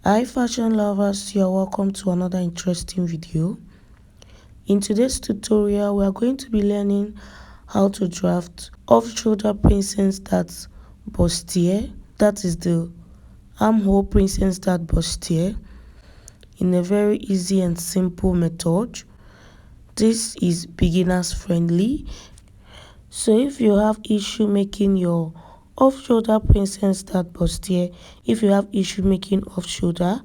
Hi fashion lovers, you're welcome to another interesting video. In today's tutorial, we are going to be learning how to draft off-shoulder princess dart bustier, that is the armhole princess dart bustier, in a very easy and simple method. This is beginners friendly, so if you have issue making your off-shoulder princess dart bustier, if you have issue making off-shoulder,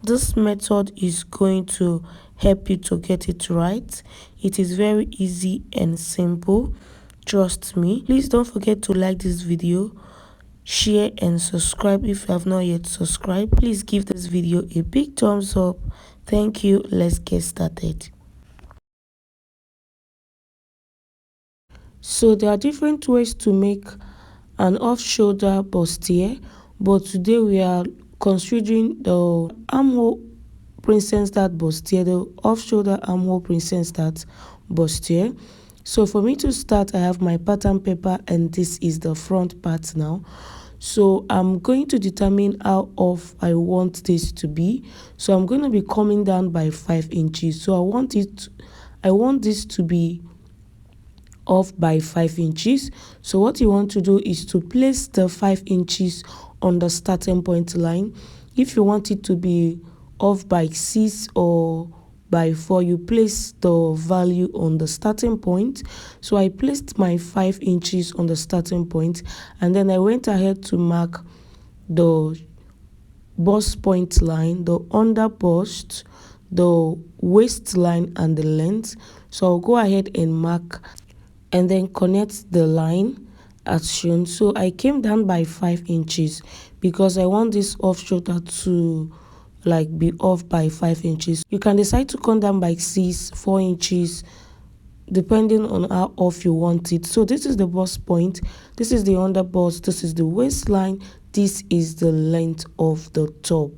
this method is going to help you to get it right. It is very easy and simple, trust me. Please don't forget to like this video, share and subscribe if you have not yet subscribed. Please give this video a big thumbs up. Thank you. Let's get started. So there are different ways to make an off-shoulder bustier, but today we are considering the armhole princess dart bustier, the off-shoulder armhole princess dart bustier. So for me to start, I have my pattern paper and this is the front part now. So I'm going to determine how off I want this to be. So I'm going to be coming down by 5 inches. So I want this to be off by 5 inches. So what you want to do is to place the 5 inches on the starting point line. If you want it to be off by 6 or by 4, you place the value on the starting point. So I placed my 5 inches on the starting point, and then I went ahead to mark the bust point line, the under bust, the waistline and the length. So I'll go ahead and mark and then connect the line as shown. So I came down by 5 inches because I want this off shoulder to be off by 5 inches. You can decide to come down by 6, 4 inches depending on how off you want it. So this is the bust point, this is the under bust, this is the waistline, this is the length of the top.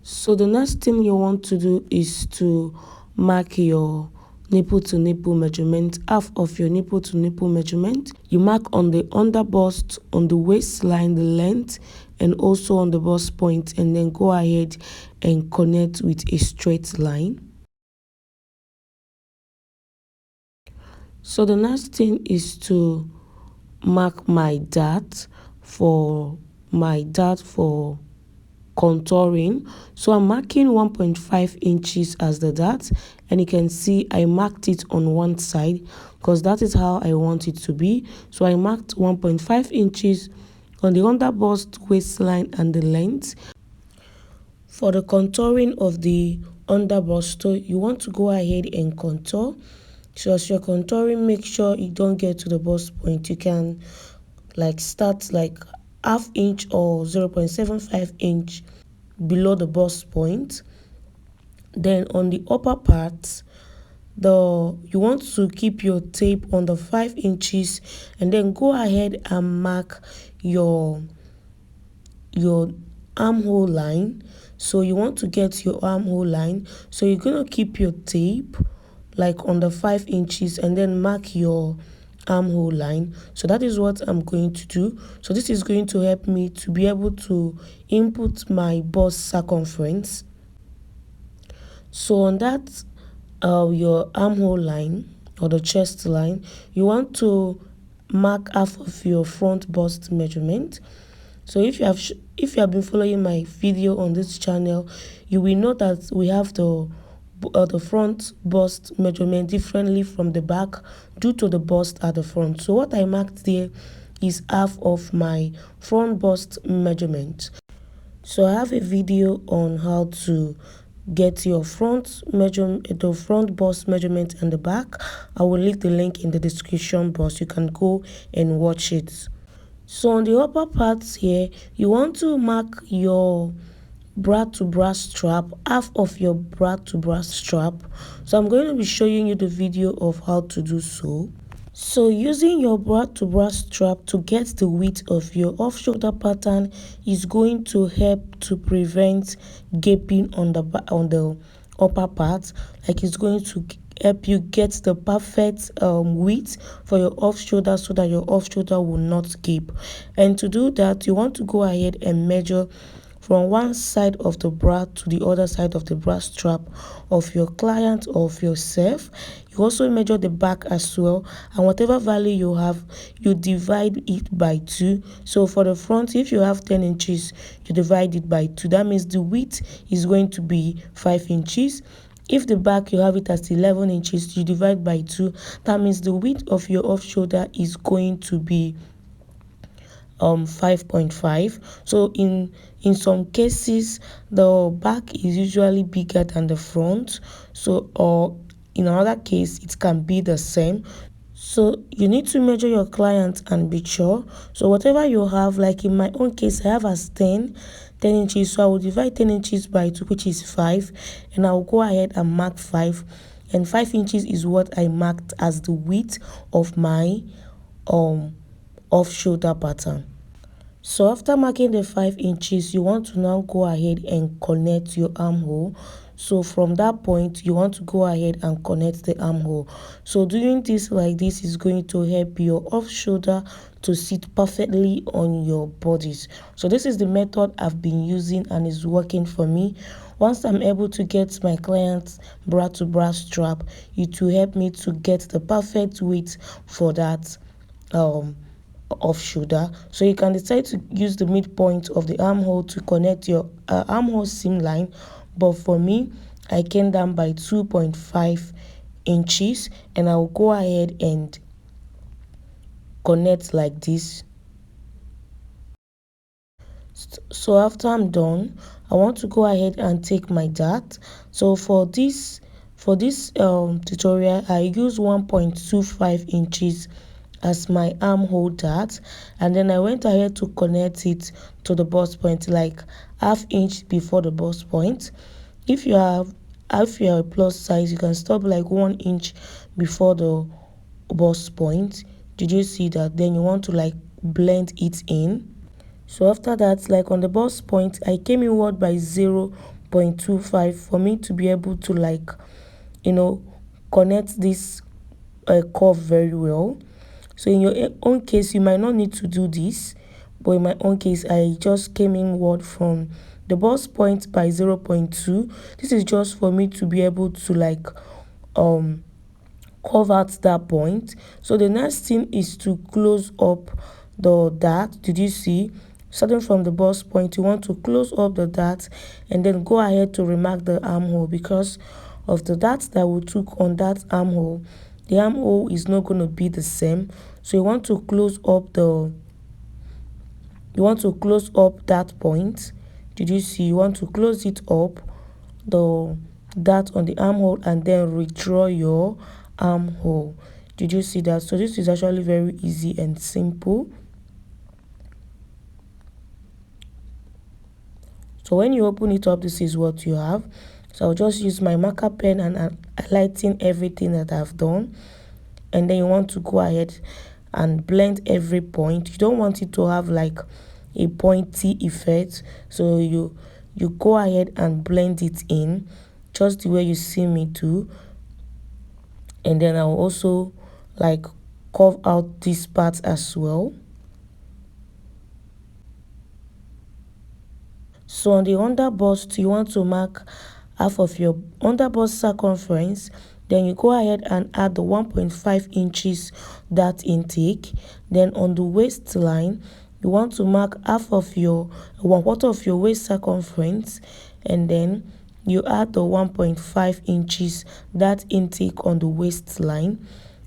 So the next thing you want to do is to mark your nipple to nipple measurement, half of your nipple to nipple measurement. You mark on the under bust, on the waistline, the length, and also on the bust point, and then go ahead and connect with a straight line. So the next thing is to mark my dart for contouring. So I'm marking 1.5 inches as the dart, and you can see I marked it on one side because that is how I want it to be. So I marked 1.5 inches on the under bust, waistline and the length. For the contouring of the under bust, so you want to go ahead and contour. So as you're contouring, make sure you don't get to the bust point. You can start half inch or 0.75 inch below the bust point. Then on the upper part, you want to keep your tape on the 5 inches, and then go ahead and mark your armhole line. So you want to get your armhole line, so you're going to keep your tape on the 5 inches and then mark your armhole line. So that is what I'm going to do. So this is going to help me to be able to input my bust circumference. So on that your armhole line or the chest line, you want to mark half of your front bust measurement. So if you have been following my video on this channel, you will know that we have the front bust measurement differently from the back due to the bust at the front. So what I marked there is half of my front bust measurement. So I have a video on how to get your front measurement, the front bust measurement and the back. I will leave the link in the description box. You can go and watch it. So on the upper parts here, you want to mark your bra to bra strap, half of your bra to bra strap. So I'm going to be showing you the video of how to do so. So using your bra to bra strap to get the width of your off shoulder pattern is going to help to prevent gaping on the upper part. It's going to help you get the perfect width for your off shoulder so that your off shoulder will not gape. And to do that, you want to go ahead and measure from one side of the bra to the other side of the bra strap of your client or of yourself. You also measure the back as well, and whatever value you have, you divide it by 2. So for the front, if you have 10 inches, you divide it by 2. That means the width is going to be 5 inches. If the back you have it as 11 inches, you divide by 2. That means the width of your off shoulder is going to be 5.5. So in some cases, the back is usually bigger than the front. So, or in another case, it can be the same. So you need to measure your client and be sure. So whatever you have, like in my own case, I have as 10 inches. So I will divide 10 inches by 2, which is 5. And I will go ahead and mark 5. And 5 inches is what I marked as the width of my off shoulder pattern. So after marking the 5 inches, you want to now go ahead and connect your armhole. So from that point, you want to go ahead and connect the armhole. So doing this like this is going to help your off shoulder to sit perfectly on your bodice. So this is the method I've been using and is working for me. Once I'm able to get my client's bra to bra strap, it will help me to get the perfect width for that off shoulder. So you can decide to use the midpoint of the armhole to connect your armhole seam line, but for me, I came down by 2.5 inches, and I will go ahead and connect like this. So after I'm done, I want to go ahead and take my dart. So for this tutorial, I use 1.25 inches as my armhole dart, and then I went ahead to connect it to the bust point, like ½ inch before the bust point. If you are a plus size, you can stop like 1 inch before the bust point. Did you see that? Then you want to like blend it in. So after that, like on the bust point, I came inward by 0.25 for me to be able to like, connect this curve very well. So in your own case, you might not need to do this, but in my own case, I just came inward from the bust point by 0.2. This is just for me to be able to like curve out that point. So the next thing is to close up the dart. Did you see? Starting from the bust point, you want to close up the dart and then go ahead to remark the armhole, because of the dart that we took on that armhole. The armhole is not going to be the same. So you want to close up that point. Did you see? You want to close it up, the dart on the armhole, and then redraw your armhole. Did you see that? So this is actually very easy and simple. So when you open it up, this is what you have. So I'll just use my marker pen and highlighting everything that I've done. And then you want to go ahead and blend every point. You don't want it to have like a pointy effect. So you go ahead and blend it in just the way you see me do. And then I'll also like curve out this part as well. So on the underbust, you want to mark half of your underbust circumference. Then you go ahead and add the 1.5 inches dart intake. Then on the waistline, you want to mark half of your 1/4 of your waist circumference, and then you add the 1.5 inches dart intake on the waistline.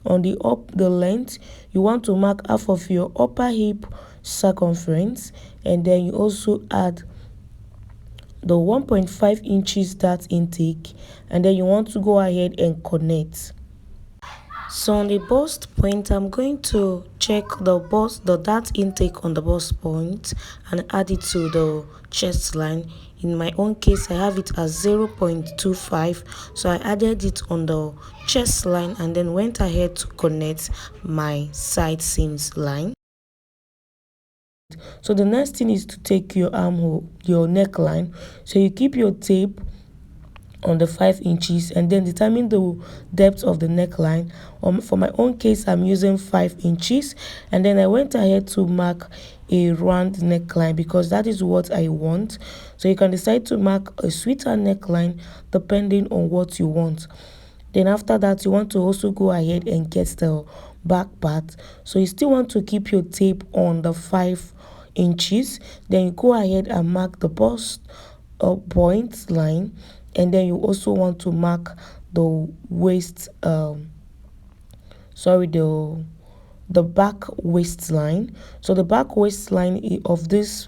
On the length, you want to mark half of your upper hip circumference, and then you also add the 1.5 inches dart intake, and then you want to go ahead and connect. So on the bust point, I'm going to check the dart intake on the bust point and add it to the chest line. In my own case, I have it as 0.25, so I added it on the chest line and then went ahead to connect my side seams line. So the next thing is to take your armhole, your neckline. So you keep your tape on the 5 inches and then determine the depth of the neckline. For my own case, I'm using 5 inches, and then I went ahead to mark a round neckline because that is what I want. So you can decide to mark a sweeter neckline depending on what you want. Then after that, you want to also go ahead and get the back part. So you still want to keep your tape on the 5 inches. Then you go ahead and mark the bust point line, and then you also want to mark the waist sorry the back waistline. So the back waistline of this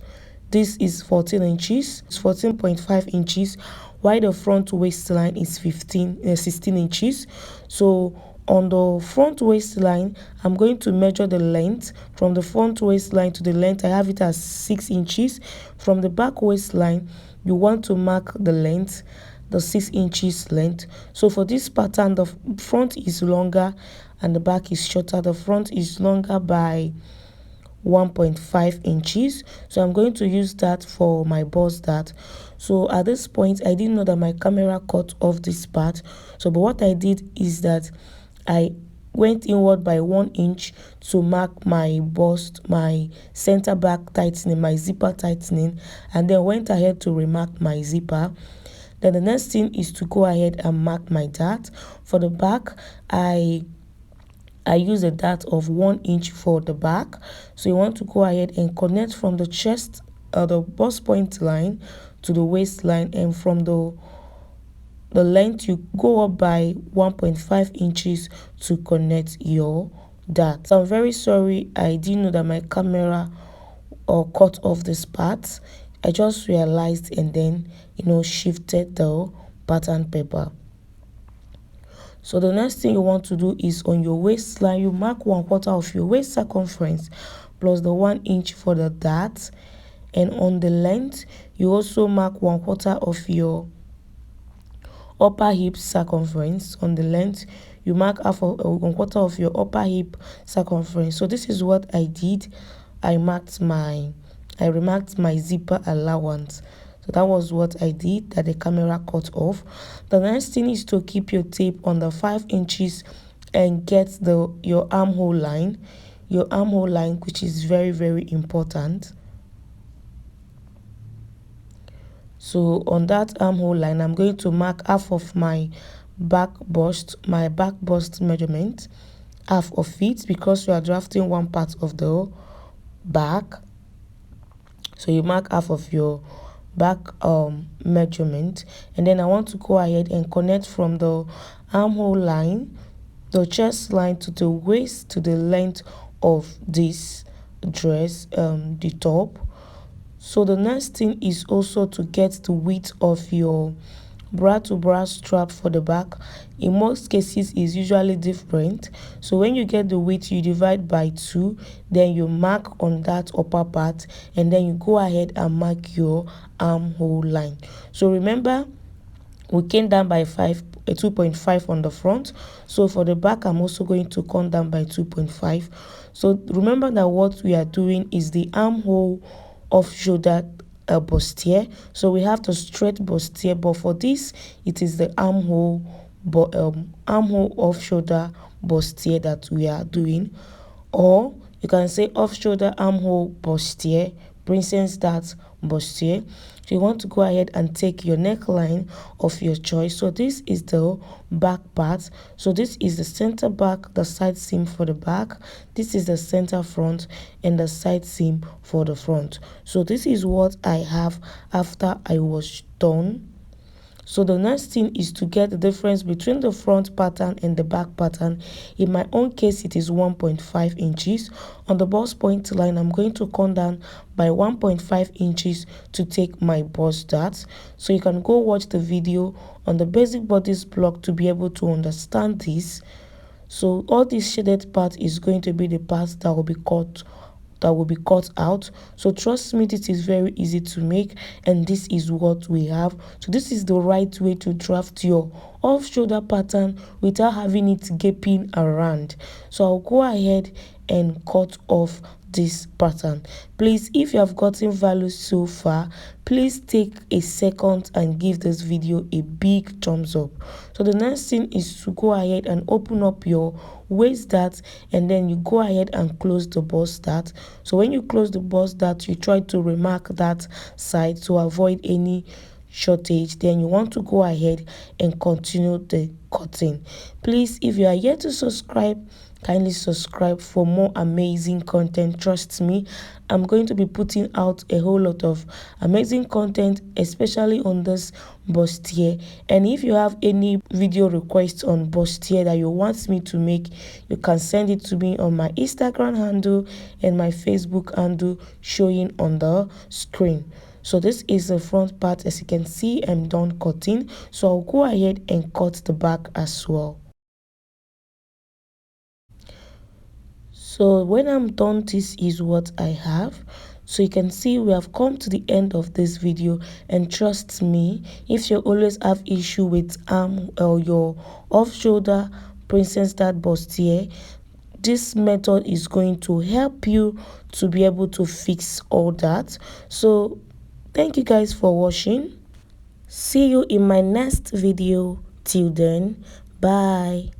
is 14 inches. It's 14.5 inches, while the front waistline is 16 inches. So on the front waistline, I'm going to measure the length from the front waistline to the length. I have it as 6 inches. From the back waistline, you want to mark the length, the 6 inches length. So for this pattern, the front is longer and the back is shorter. The front is longer by 1.5 inches, so I'm going to use that for my bust dart. So at this point, I didn't know that my camera cut off this part. So but what I did is that I went inward by 1 inch to mark my bust, my center back tightening, my zipper tightening, and then went ahead to remark my zipper. Then the next thing is to go ahead and mark my dart. For the back, I use a dart of 1 inch for the back. So you want to go ahead and connect from the chest, the bust point line to the waistline, and from the length you go up by 1.5 inches to connect your dart. So I'm very sorry, I didn't know that my camera cut off this part. I just realized and then shifted the pattern paper. So the next thing you want to do is on your waistline, you mark 1/4 of your waist circumference plus the 1 inch for the dart. And on the length, you also mark 1/4 of your upper hip circumference. On the length, you mark 1/4 of your upper hip circumference. So this is what I did. I remarked my zipper allowance. So that was what I did, that the camera cut off. The next thing is to keep your tape on the 5 inches and get your armhole line. Your armhole line, which is very, very important. So on that armhole line, I'm going to mark half of my back bust measurement, half of it, because you are drafting one part of the back. So you mark half of your back measurement, and then I want to go ahead and connect from the armhole line, the chest line, to the waist, to the length of this dress, the top. So the next thing is also to get the width of your bra to bra strap for the back. In most cases is usually different. So when you get the width, you divide by 2, then you mark on that upper part, and then you go ahead and mark your armhole line. So remember, we came down by 2.5 on the front. So for the back, I'm also going to come down by 2.5. So remember that what we are doing is the armhole off shoulder bustier. So we have the straight bustier, but for this it is the armhole off shoulder bustier that we are doing, or you can say off shoulder armhole bustier, princess dart bustier. So you want to go ahead and take your neckline of your choice. So this is the back part. So this is the center back, the side seam for the back. This is the center front and the side seam for the front. So this is what I have after I was done. So the next thing is to get the difference between the front pattern and the back pattern. In my own case, it is 1.5 inches. On the bust point line, I'm going to come down by 1.5 inches to take my bust dart. So you can go watch the video on the basic bodice blog to be able to understand this. So all this shaded part is going to be the part that will be cut out. So trust me, this is very easy to make, and this is what we have. So this is the right way to draft your off shoulder pattern without having it gaping around. So I'll go ahead and cut off this pattern. Please, if you have gotten value so far, please take a second and give this video a big thumbs up. So the next thing is to go ahead and open up your waist dart, and then you go ahead and close the bust dart. So when you close the bust dart, you try to remark that side to avoid any shortage. Then you want to go ahead and continue the cutting. Please, if you are yet to subscribe, kindly subscribe for more amazing content. Trust me, I'm going to be putting out a whole lot of amazing content, especially on this bustier. And if you have any video requests on bustier that you want me to make, you can send it to me on my Instagram handle and my Facebook handle showing on the screen. So this is the front part. As you can see, I'm done cutting, so I'll go ahead and cut the back as well. So when I'm done, this is what I have. So you can see we have come to the end of this video, and trust me, if you always have issue with arm or your off shoulder princess dart bustier, this method is going to help you to be able to fix all that. So thank you guys for watching. See you in my next video. Till then, bye.